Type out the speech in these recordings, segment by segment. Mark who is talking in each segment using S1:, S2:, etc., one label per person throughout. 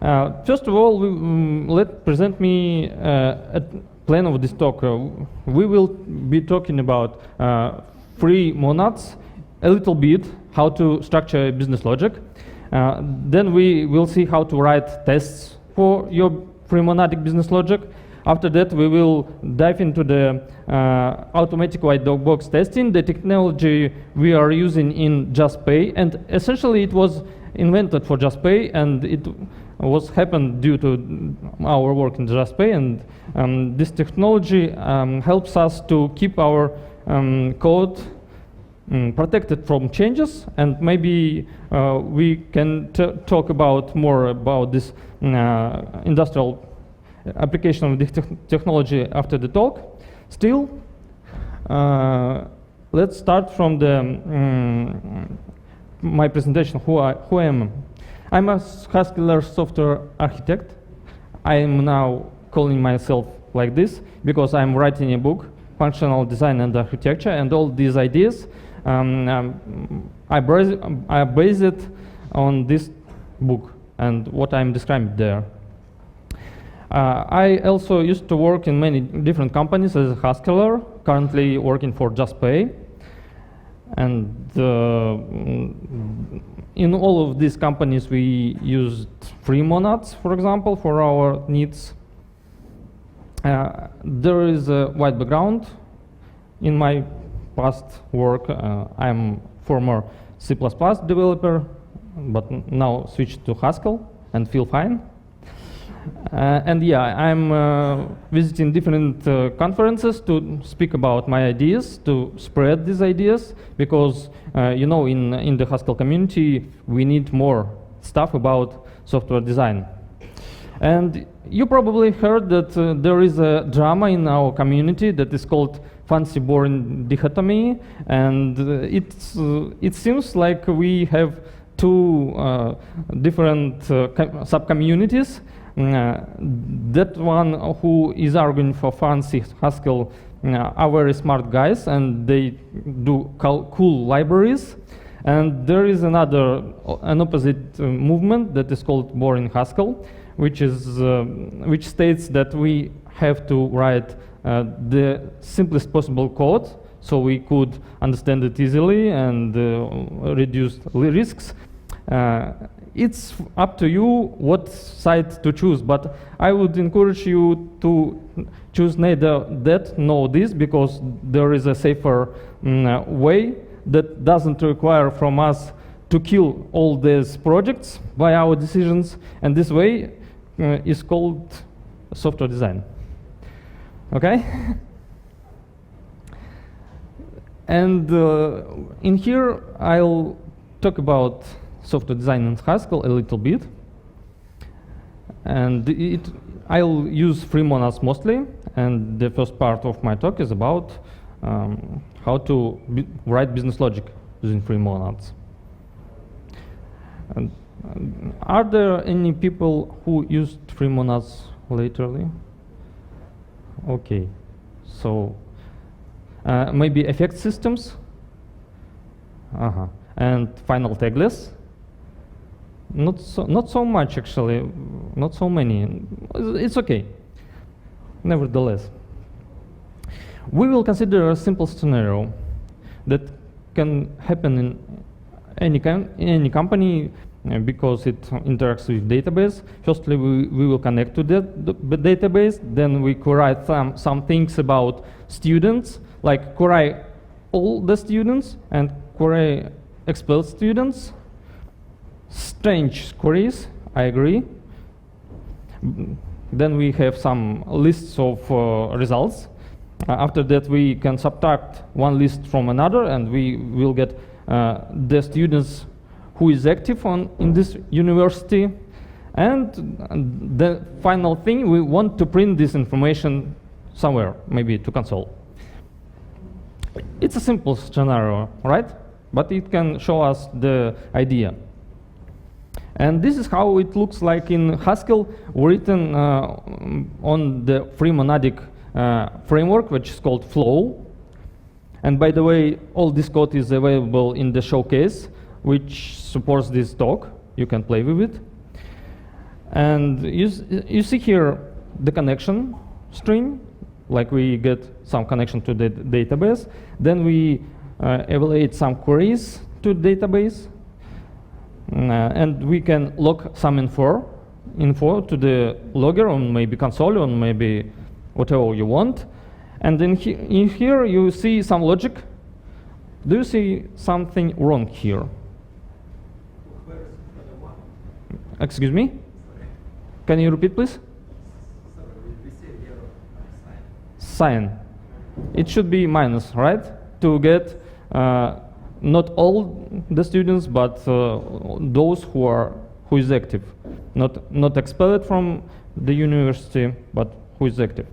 S1: First of all, let present me a plan of this talk. We will be talking about free monads, a little bit how to structure business logic. Then we will see how to write tests for your free monadic business logic. After that, we will dive into the automatic white box testing, the technology we are using in JustPay, and essentially it was invented for JustPay, and it was happened due to our work in JustPay, and this technology helps us to keep our code protected from changes, and maybe we can talk about more about this industrial application of this technology after the talk. Still, let's start from the my presentation. Who I am. I'm a Haskell software architect. I am now calling myself like this because I'm writing a book, Functional Design and Architecture, and all these ideas I base it on this book and what I'm describing there. I also used to work in many different companies as a Haskeller, currently working for JustPay. And in all of these companies, we used free monads, for example, for our needs. There is a white background. In my past work, I'm former C++ developer, but now switched to Haskell and feel fine. And yeah, I'm visiting different conferences to speak about my ideas, to spread these ideas, because you know, in the Haskell community, we need more stuff about software design. And you probably heard that there is a drama in our community that is called fancy boring dichotomy, and it seems like we have two different sub-communities. That one who is arguing for fancy Haskell are very smart guys, and they do cool libraries. And there is an opposite movement that is called boring Haskell, which states that we have to write the simplest possible code so we could understand it easily and reduce risks. It's up to you what side to choose, but I would encourage you to choose neither that nor this, because there is a safer way that doesn't require from us to kill all these projects by our decisions, and this way is called software design. Okay? And in here I'll talk about software design in Haskell a little bit, and I'll use free monads mostly, and the first part of my talk is about how to write business logic using free monads. And, are there any people who used free monads lately? Okay, so maybe effect systems, and final tagless. Not so much actually, not so many. It's okay. Nevertheless, we will consider a simple scenario that can happen in any company because it interacts with database. Firstly, we will connect to the database. Then we query some things about students, like query all the students and query expelled students. Strange queries, I agree. Then we have some lists of results. After that, we can subtract one list from another, and we will get the students who is active in this university. And the final thing, we want to print this information somewhere, maybe to console. It's a simple scenario, right? But it can show us the idea. And this is how it looks like in Haskell, written on the free monadic framework, which is called Flow. And by the way, all this code is available in the showcase, which supports this talk. You can play with it. And you see here the connection string, like we get some connection to the database. Then we evaluate some queries to the database. And we can log some info to the logger on maybe console, or maybe whatever you want. And in here you see some logic. Do you see something wrong here? Excuse me? Can you repeat, please? Sign. It should be minus, right? To get not all the students, but those who is active, not expelled from the university, but who is active.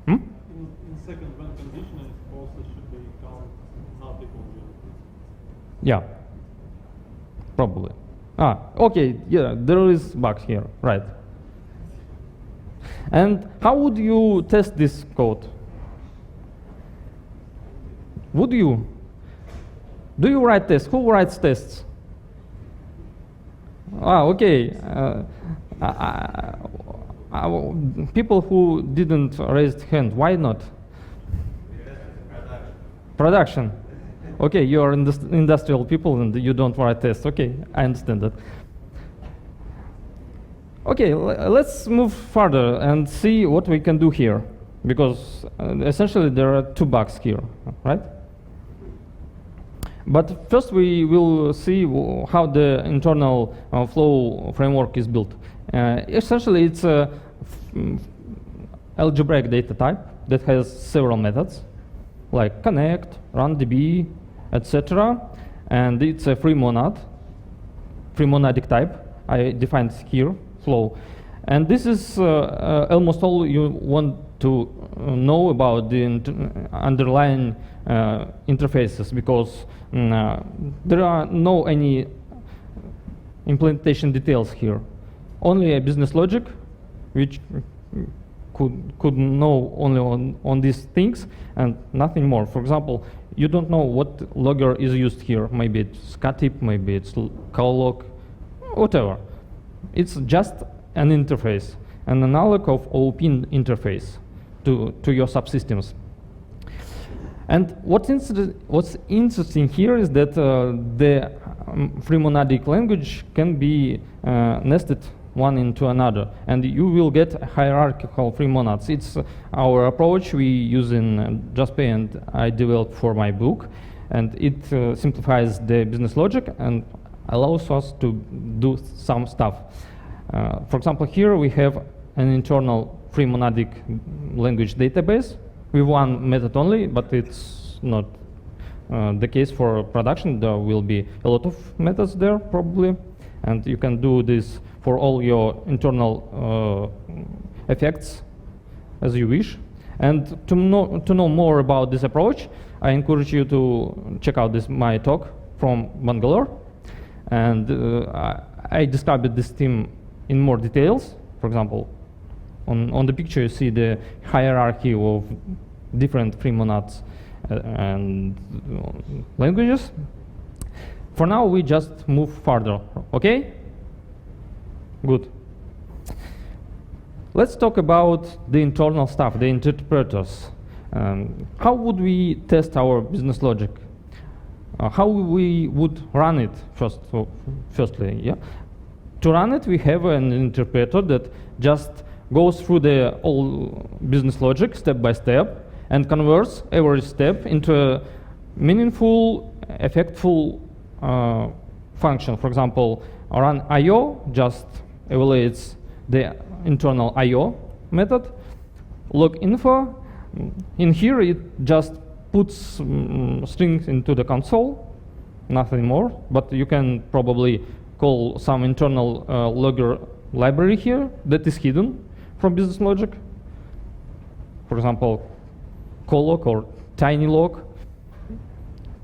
S2: In second when condition, it also should be count not equal to.
S1: Yeah, probably. Okay, yeah, there is bug here, right. And how would you test this code? Would you? Do you write tests? Who writes tests? Okay. People who didn't raise hand, why not? Production. Okay, you're industrial people and you don't write tests. Okay, I understand that. Okay, let's move further and see what we can do here, because essentially there are two bugs here, right? But first we will see how the internal flow framework is built. Essentially it's a algebraic data type that has several methods, like connect, run-db, etc. And it's a free monadic type. I defined here, flow. And this is almost all you want to know about the underlying interfaces, because there are no any implementation details here. Only a business logic, which could know only on these things and nothing more. For example, you don't know what logger is used here. Maybe it's catip, maybe it's calllog, whatever. It's just an interface, an analog of OOP interface to your subsystems. And what's interesting here is that the free monadic language can be nested one into another, and you will get hierarchical free monads. It's our approach we use in JustPay, and I developed for my book, and it simplifies the business logic and allows us to do some stuff. For example, here we have an internal free monadic language database with one method only, but it's not the case for production. There will be a lot of methods there probably, and you can do this for all your internal effects as you wish. And to know more about this approach, I encourage you to check out my talk from Bangalore. And I described this theme in more details. For example, on the picture you see the hierarchy of different free monads and languages. For now, we just move further, okay? Good. Let's talk about the internal stuff, the interpreters. How would we test our business logic? How we would run it firstly, yeah? To run it, we have an interpreter that just goes through the whole business logic step by step and converts every step into a meaningful, effectful function. For example, run IO just evaluates the internal IO method. Log info, in here it just puts strings into the console, nothing more, but you can probably call some internal logger library here that is hidden from business logic. For example, calllog or tinylog.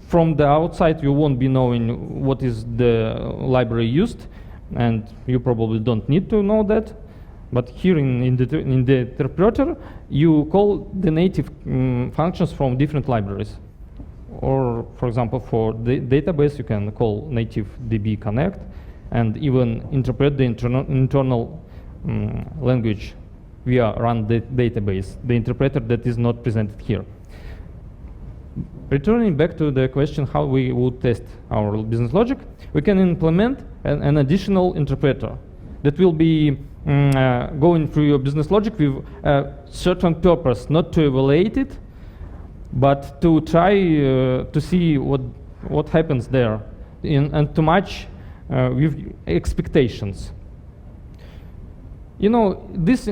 S1: From the outside, you won't be knowing what is the library used, and you probably don't need to know that. But here in the interpreter, you call the native functions from different libraries. Or, for example, for the database, you can call native db connect and even interpret the internal language via run database, the interpreter that is not presented here. Returning back to the question how we would test our business logic, we can implement an additional interpreter that will be going through your business logic with a certain purpose, not to evaluate it, but to try to see what happens there and to match with expectations. You know, this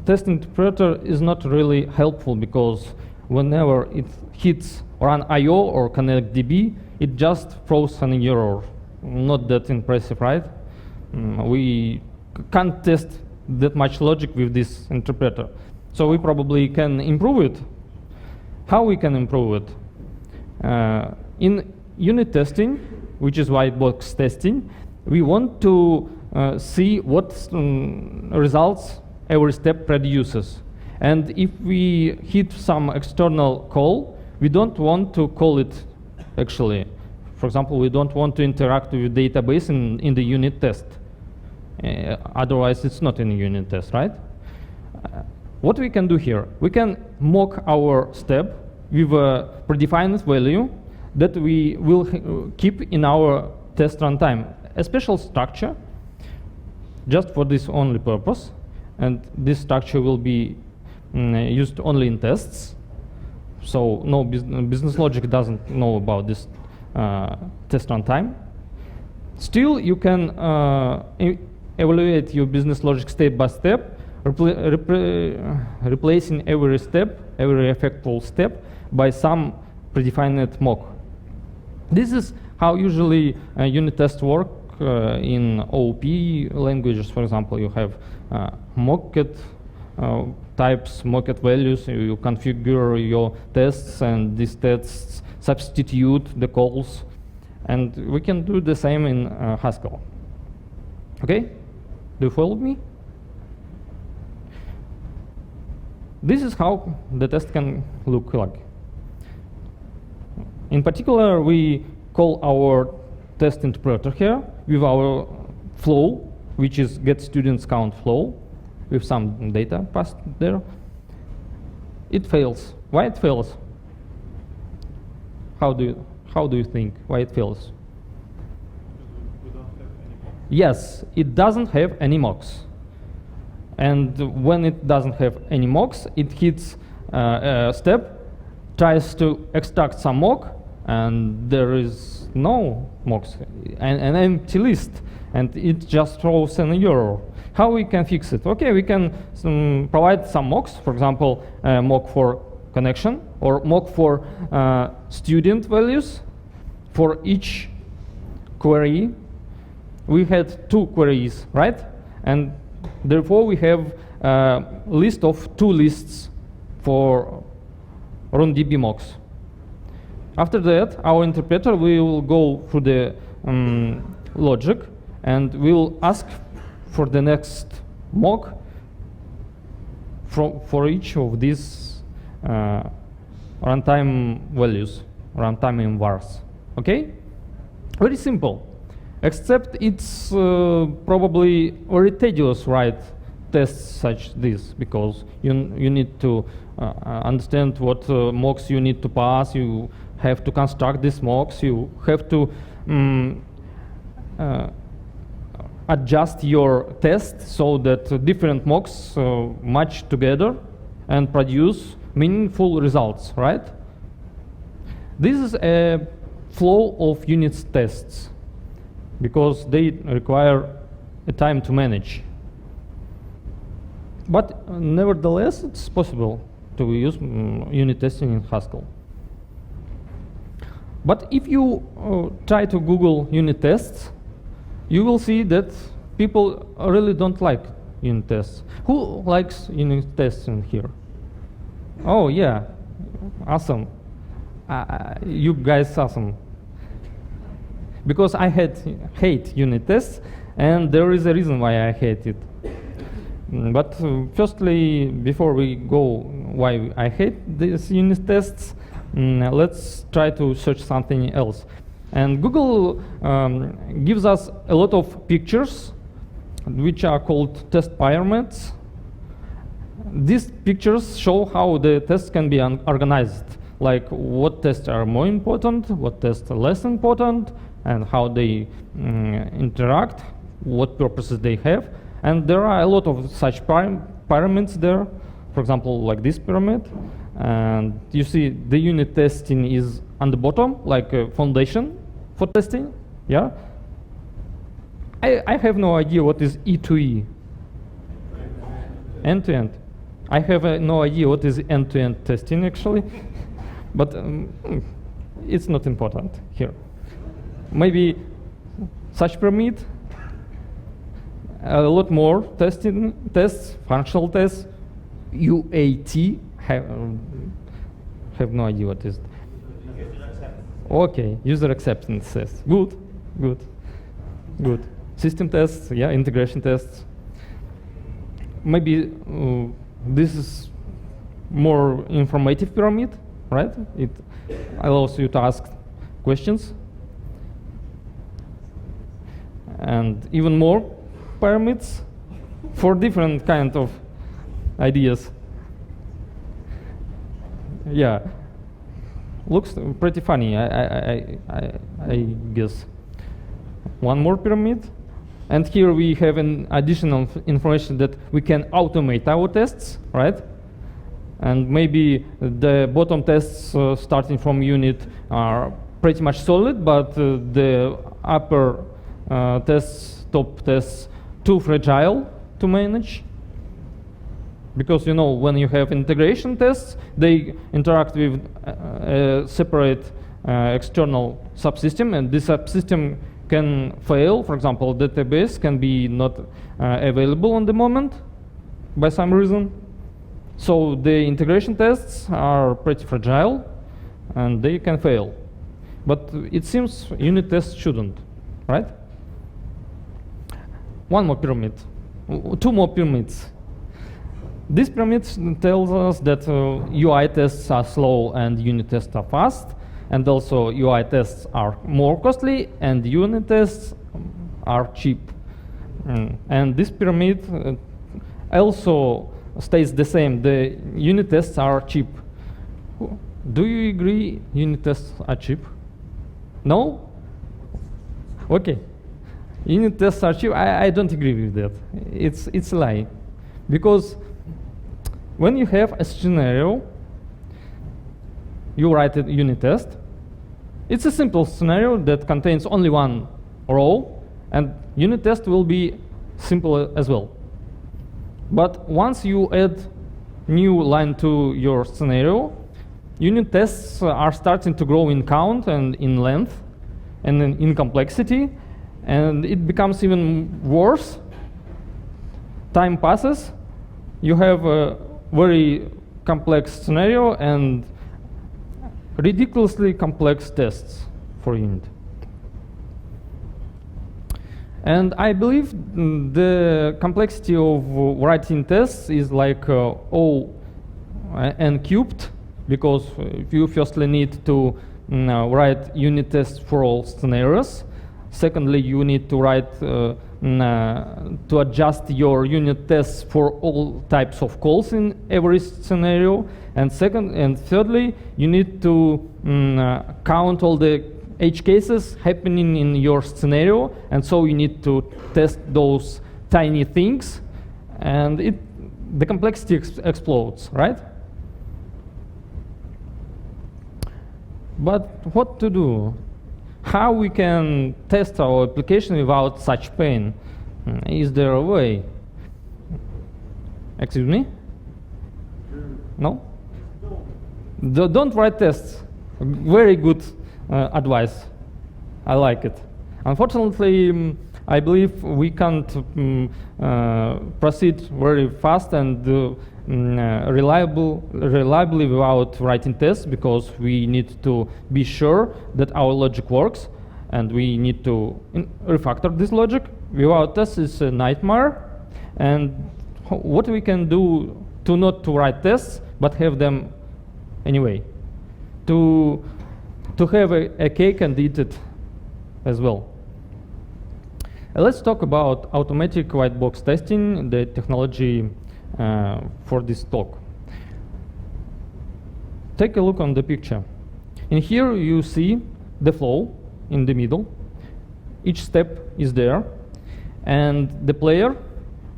S1: test interpreter is not really helpful because whenever it hits run IO or connect DB, it just throws an error. Not that impressive, right? We can't test that much logic with this interpreter. So we probably can improve it. How we can improve it? In unit testing, which is white box testing, we want to see what results every step produces. And if we hit some external call, we don't want to call it actually. For example, we don't want to interact with database in the unit test. Otherwise, it's not in a unit test, right? What we can do here, we can mock our step with a predefined value that we will keep in our test runtime. A special structure just for this only purpose, and this structure will be used only in tests. So no business logic doesn't know about this test runtime. Still, you can evaluate your business logic step by step, replacing every step, every effectful step by some predefined mock. This is how usually unit tests work in OOP languages. For example, you have mocked types, mocked values. You configure your tests, and these tests substitute the calls. And we can do the same in Haskell. Okay? Do you follow me? This is how the test can look like. In particular, we call our test interpreter here with our flow, which is getStudentsCount flow, with some data passed there. It fails. Why it fails? How do you think why it fails?
S2: We don't have any mocks.
S1: Yes, it doesn't have any mocks. And when it doesn't have any mocks, it hits a step, tries to extract some mock, and there is no mocks, an empty list, and it just throws an error. How we can fix it? Okay, we can provide some mocks, for example, mock for connection, or mock for student values for each query. We had 2 queries, right? And therefore, we have a list of 2 lists for runDB mocks. After that, our interpreter will go through the logic and will ask for the next mock for each of these runtime values, runtime in vars. Okay? Very simple. Except it's probably very tedious, right? Tests such this, because you need to understand what mocks you need to pass. You have to construct these mocks. You have to adjust your test so that different mocks match together and produce meaningful results, right? This is a flow of unit tests, because they require a time to manage. But nevertheless, it's possible to use unit testing in Haskell. But if you try to Google unit tests, you will see that people really don't like unit tests. Who likes unit tests in here? Oh yeah, awesome. You guys awesome. Because I hate unit tests, and there is a reason why I hate it. But firstly, before we go why I hate these unit tests, let's try to search something else. And Google gives us a lot of pictures, which are called test pyrmats. These pictures show how the tests can be organized, like what tests are more important, what tests are less important, and how they interact, what purposes they have. And there are a lot of such pyramids there, for example, like this pyramid. And you see the unit testing is on the bottom, like a foundation for testing. Yeah. I have no idea what is E2E. End-to-end. I have no idea what is end-to-end testing actually, but it's not important here. Maybe such pyramid, a lot more tests, functional tests, UAT. Have no idea what is it. Okay, user acceptance tests. Good, good, good. System tests, yeah, integration tests. Maybe this is more informative pyramid, right? It allows you to ask questions. And even more pyramids for different kind of ideas. Yeah, looks pretty funny, I guess. One more pyramid. And here we have an additional information that we can automate our tests, right? And maybe the bottom tests starting from unit are pretty much solid, but the upper tests, top tests, too fragile to manage. Because you know, when you have integration tests, they interact with a separate external subsystem, and this subsystem can fail. For example, database can be not available on the moment by some reason. So the integration tests are pretty fragile and they can fail. But it seems unit tests shouldn't, right? One more pyramid, two more pyramids. This pyramid tells us that UI tests are slow and unit tests are fast. And also UI tests are more costly and unit tests are cheap. And this pyramid also states the same. The unit tests are cheap. Do you agree unit tests are cheap? No? Okay. Unit tests are cheap. I don't agree with that. It's a lie. Because when you have a scenario, you write a unit test. It's a simple scenario that contains only one row, and unit test will be simple as well. But once you add new line to your scenario, unit tests are starting to grow in count and in length and in complexity, and it becomes even worse. Time passes, you have a very complex scenario and ridiculously complex tests for unit. And I believe the complexity of writing tests is like O n cubed, because you firstly need to write unit tests for all scenarios. Secondly, you need to write to adjust your unit tests for all types of calls in every scenario. And thirdly, you need to count all the edge cases happening in your scenario, and so you need to test those tiny things, and the complexity explodes, right? But what to do? How we can test our application without such pain? Is there a way? Excuse me? No? Don't write tests. Very good advice. I like it. Unfortunately, I believe we can't proceed very fast and reliably without writing tests, because we need to be sure that our logic works, and we need to refactor this logic. Without tests is a nightmare. And what we can do to not to write tests but have them anyway, to have a cake and eat it as well. Let's talk about automatic white box testing, the technology for this talk. Take a look on the picture. In here you see the flow in the middle. Each step is there, and the player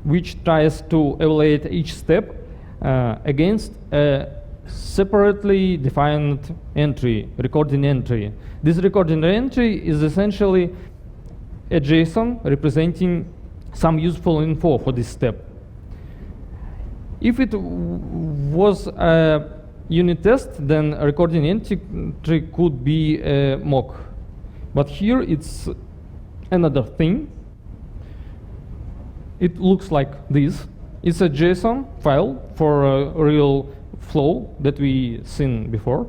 S1: which tries to evaluate each step against a separately defined entry, recording entry. This recording entry is essentially a JSON representing some useful info for this step. If it was a unit test, then a recording entry could be a mock. But here it's another thing. It looks like this. It's a JSON file for a real flow that we seen before.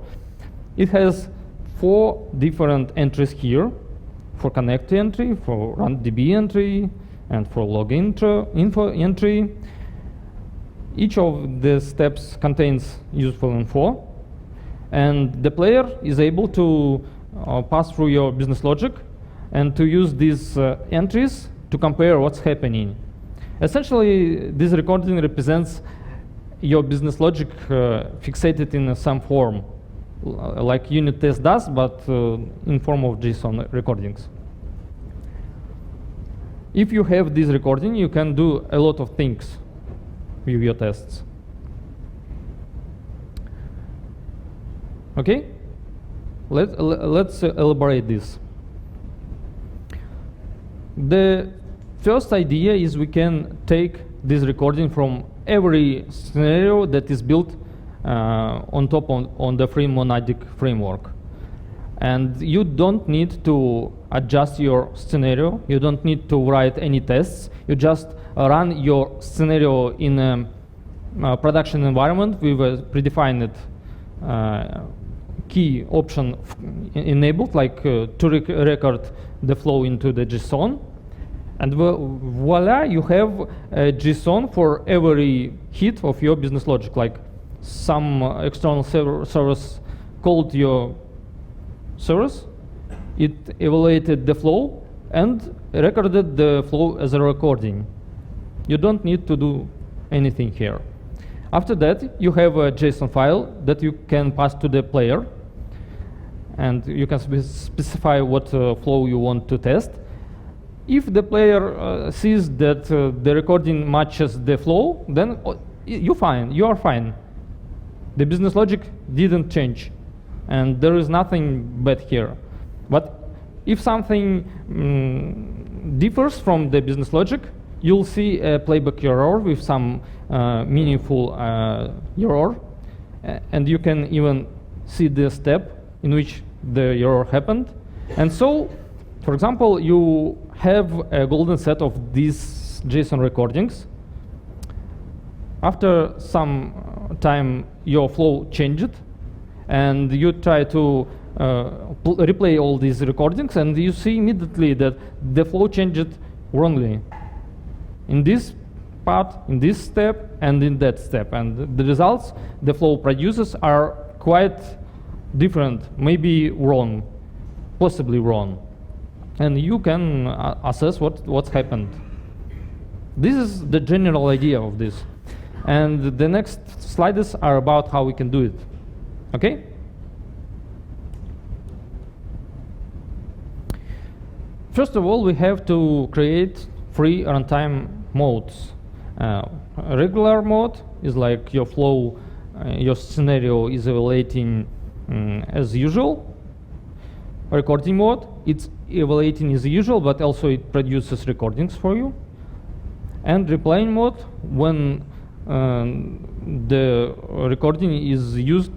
S1: It has 4 different entries here, for connect entry, for run.db entry, and for log info entry. Each of the steps contains useful info, and the player is able to pass through your business logic and to use these entries to compare what's happening. Essentially, this recording represents your business logic fixated in some form, like unit test does, but in form of JSON recordings. If you have this recording, you can do a lot of things with your tests. Okay? Let's elaborate this. The first idea is we can take this recording from every scenario that is built on top on the free monadic framework. And you don't need to adjust your scenario. You don't need to write any tests. You just run your scenario in a production environment with a predefined key option enabled, like to record the flow into the JSON. And voila, you have a JSON for every hit of your business logic, like some external service called your service, it evaluated the flow and recorded the flow as a recording. You don't need to do anything here. After that, you have a JSON file that you can pass to the player, and you can specify what flow you want to test. If the player sees that the recording matches the flow, then you are fine. The business logic didn't change, and there is nothing bad here. But if something differs from the business logic, you'll see a playback error with some meaningful error, and you can even see the step in which the error happened. And so, for example, you have a golden set of these JSON recordings. After some time, your flow changed, and you try to replay all these recordings, and you see immediately that the flow changed wrongly in this part, in this step, and in that step. And the results the flow produces are quite different, maybe wrong, possibly wrong. And you can assess what's happened. This is the general idea of this. And the next slides are about how we can do it. Okay? First of all, we have to create free runtime modes. A regular mode is like your flow, your scenario is evaluating as usual. Recording mode, it's evaluating as usual, but also it produces recordings for you. And replaying mode, when the recording is used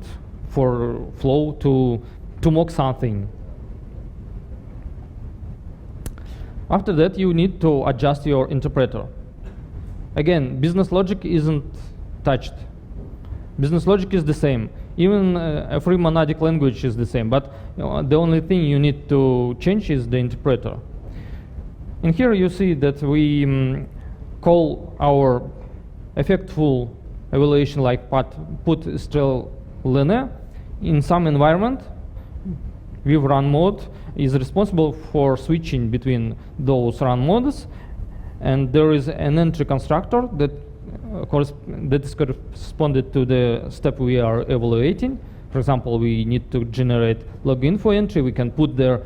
S1: for flow to mock something. After that, you need to adjust your interpreter. Again, business logic isn't touched. Business logic is the same. Even a free monadic language is the same, but the only thing you need to change is the interpreter. And here you see that we call our effectful evaluation like put strel line in some environment with run mode is responsible for switching between those run modes, and there is an entry constructor that that is corresponded to the step we are evaluating. For example, we need to generate log info entry. We can put there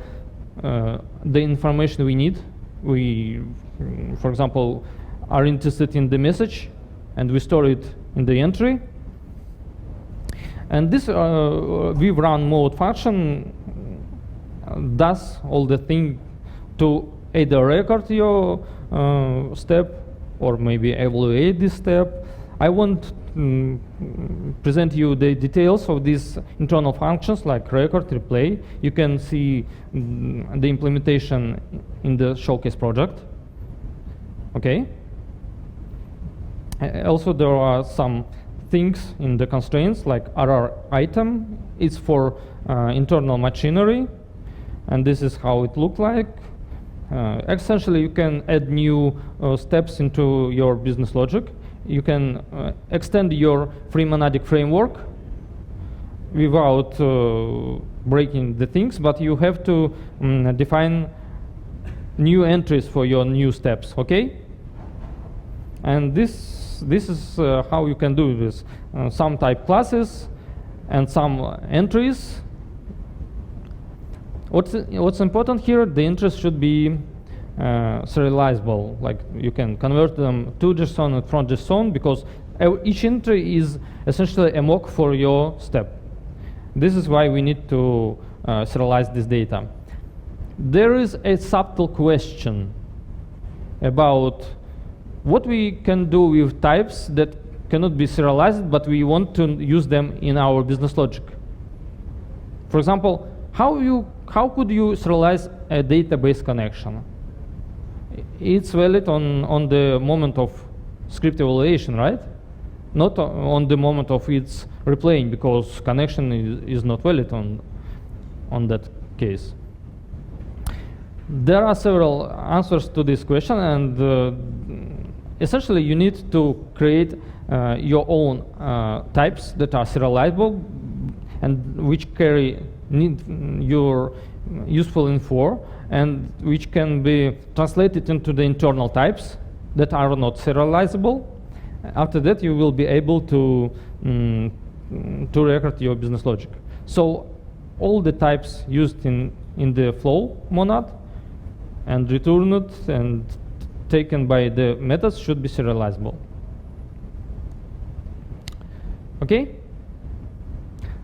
S1: the information we need. We, for example, are interested in the message, and we store it in the entry. And this with run mode function does all the thing to either record your step or maybe evaluate this step. I won't present you the details of these internal functions like record, replay. You can see the implementation in the showcase project. Okay. Also, there are some things in the constraints like RR item. It's for internal machinery, and this is how it looks like. Essentially, you can add new steps into your business logic. You can extend your free monadic framework without breaking the things, but you have to define new entries for your new steps, okay? And this is how you can do this. Some type classes and some entries. What's important here, the entries should be serializable. Like you can convert them to JSON and from JSON, because each entry is essentially a mock for your step. This is why we need to serialize this data. There is a subtle question about what we can do with types that cannot be serialized, but we want to use them in our business logic. For example, how could you serialize a database connection? It's valid on the moment of script evaluation, right? Not on the moment of its replaying, because connection is not valid on that case. There are several answers to this question, and essentially you need to create your own types that are serializable and which carry your useful info, and which can be translated into the internal types that are not serializable. After that, you will be able to record your business logic. So all the types used in the flow monad and returned and taken by the methods should be serializable. Okay?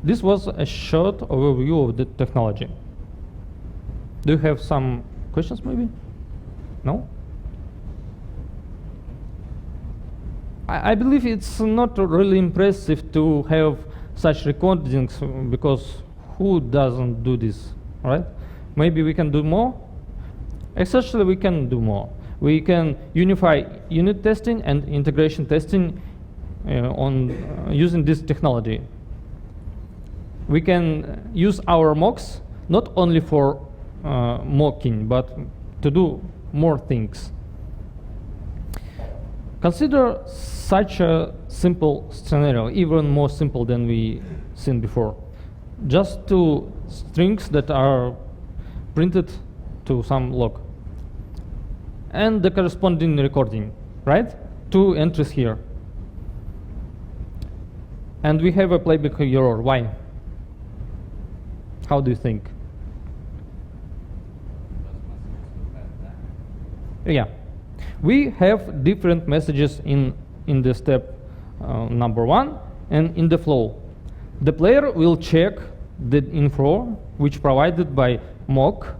S1: This was a short overview of the technology. Do you have some questions maybe? No? I believe it's not really impressive to have such recordings, because who doesn't do this, right? Maybe we can do more. Essentially, we can do more. We can unify unit testing and integration testing using this technology. We can use our mocks not only for mocking, but to do more things. Consider such a simple scenario, even more simple than we seen before. Just two strings that are printed to some log, and the corresponding recording, right? Two entries here. And we have a playback error. Why? How do you think? Yeah. We have different messages in the step number 1 and in the flow. The player will check the info which provided by mock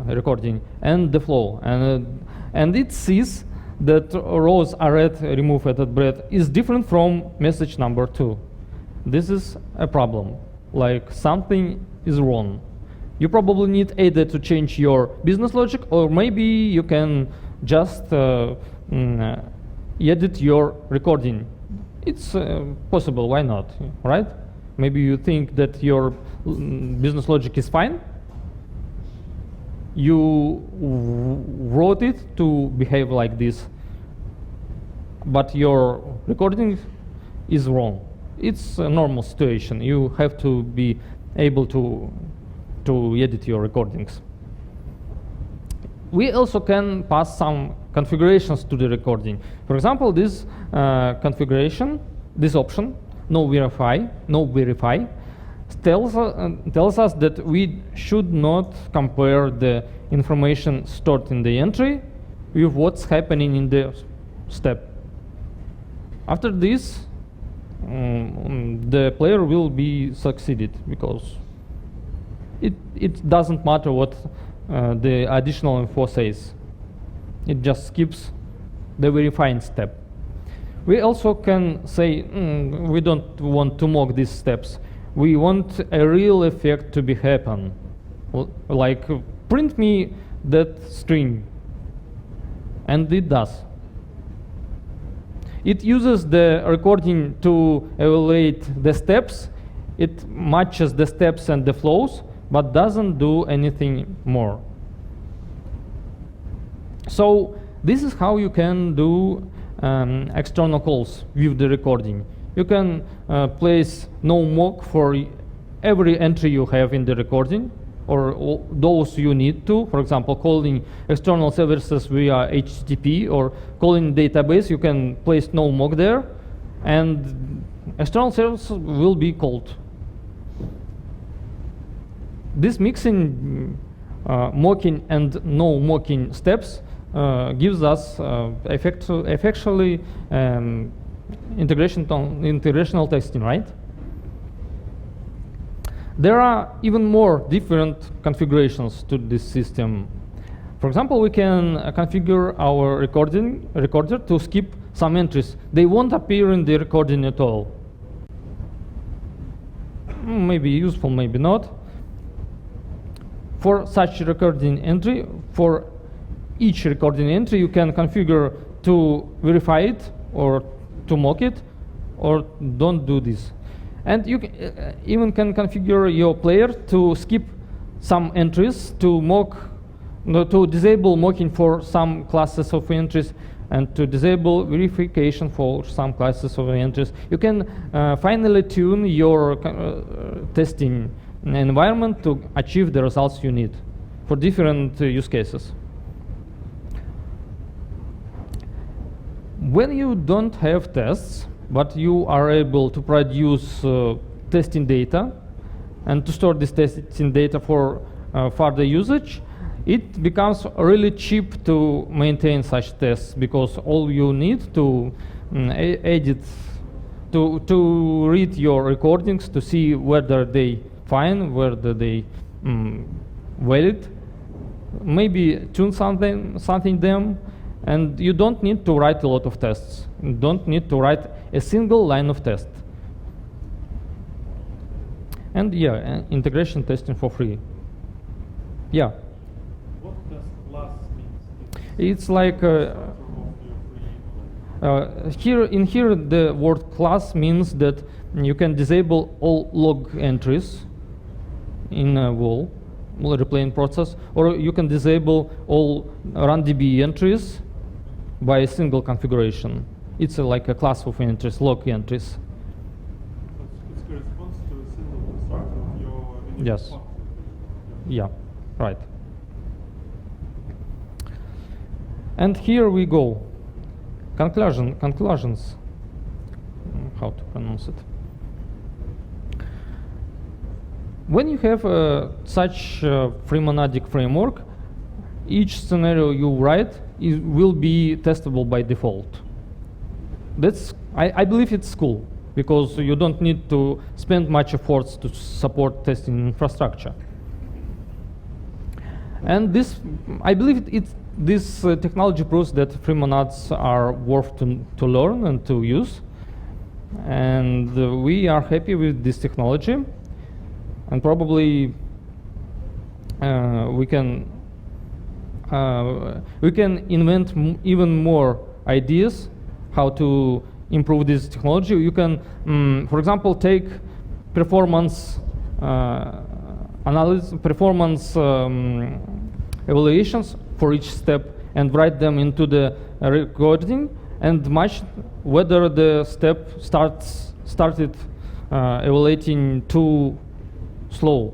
S1: recording and the flow, and it sees that rows arrayed remove added bread is different from message number 2. This is a problem, like something is wrong. You probably need either to change your business logic, or maybe you can just edit your recording. It's possible, why not, right? Maybe you think that your business logic is fine. You wrote it to behave like this, but your recording is wrong. It's a normal situation. You have to be able to to edit your recordings. We also can pass some configurations to the recording. For example, this configuration, this option, no verify, tells us that we should not compare the information stored in the entry with what's happening in the step. After this, the player will be succeeded because it doesn't matter what the additional info says. It just skips the verifying step. We also can say we don't want to mock these steps. We want a real effect to be happen, like print me that string, and it does. It uses the recording to evaluate the steps. It matches the steps and the flows, but doesn't do anything more. So this is how you can do external calls with the recording. You can place no mock for every entry you have in the recording, or those you need to. For example, calling external services via HTTP or calling database, you can place no mock there, and external service will be called. This mixing mocking and no mocking steps gives us effectually integrational testing, right? There are even more different configurations to this system. For example, we can configure our recorder to skip some entries. They won't appear in the recording at all. Maybe useful, maybe not. For such recording entry, for each recording entry, you can configure to verify it or to mock it, or don't do this. And you even can configure your player to skip some entries, to disable mocking for some classes of entries, and to disable verification for some classes of entries. You can finally tune your testing environment to achieve the results you need for different use cases. When you don't have tests, but you are able to produce testing data and to store this testing data for further usage, it becomes really cheap to maintain such tests, because all you need to edit, to read your recordings to see whether they fine, whether they valid, maybe tune something them, and you don't need to write a lot of tests. You don't need to write a single line of test. And yeah, integration testing for free. Yeah.
S2: What does class means?
S1: It's like here the word class means that you can disable all log entries in a replaying process, or you can disable all runDB entries by a single configuration. It's like a class of entries, log entries.
S2: So it corresponds to a single constructor of your
S1: Yes.
S2: function.
S1: Yeah, right. And here we go. Conclusions. How to pronounce it? When you have such free monadic framework, each scenario you write will be testable by default. I believe it's cool, because you don't need to spend much efforts to support testing infrastructure. And I believe this technology proves that free monads are worth to learn and to use. And we are happy with this technology. And probably we can invent even more ideas how to improve this technology. You can, for example, take performance analysis, performance evaluations for each step and write them into the recording and match whether the step started evaluating too slow.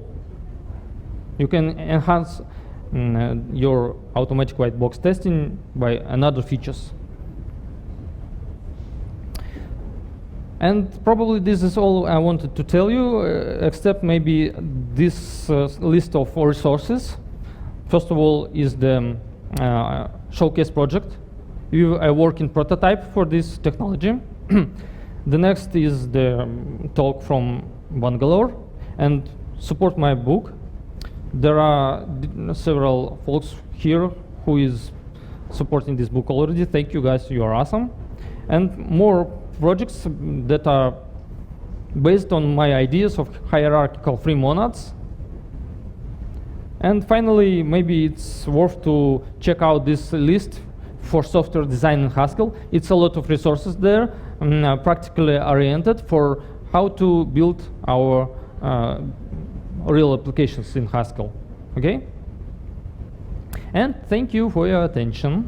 S1: You can enhance your automatic white box testing by another features. And probably this is all I wanted to tell you, except maybe this list of resources. First of all is the showcase project. I work in prototype for this technology. The next is the talk from Bangalore and support my book. There are several folks here who is supporting this book already. Thank you guys, you are awesome. And more projects that are based on my ideas of hierarchical free monads. And finally, maybe it's worth to check out this list for software design in Haskell. It's a lot of resources there, practically oriented for how to build our real applications in Haskell. Okay? And thank you for your attention.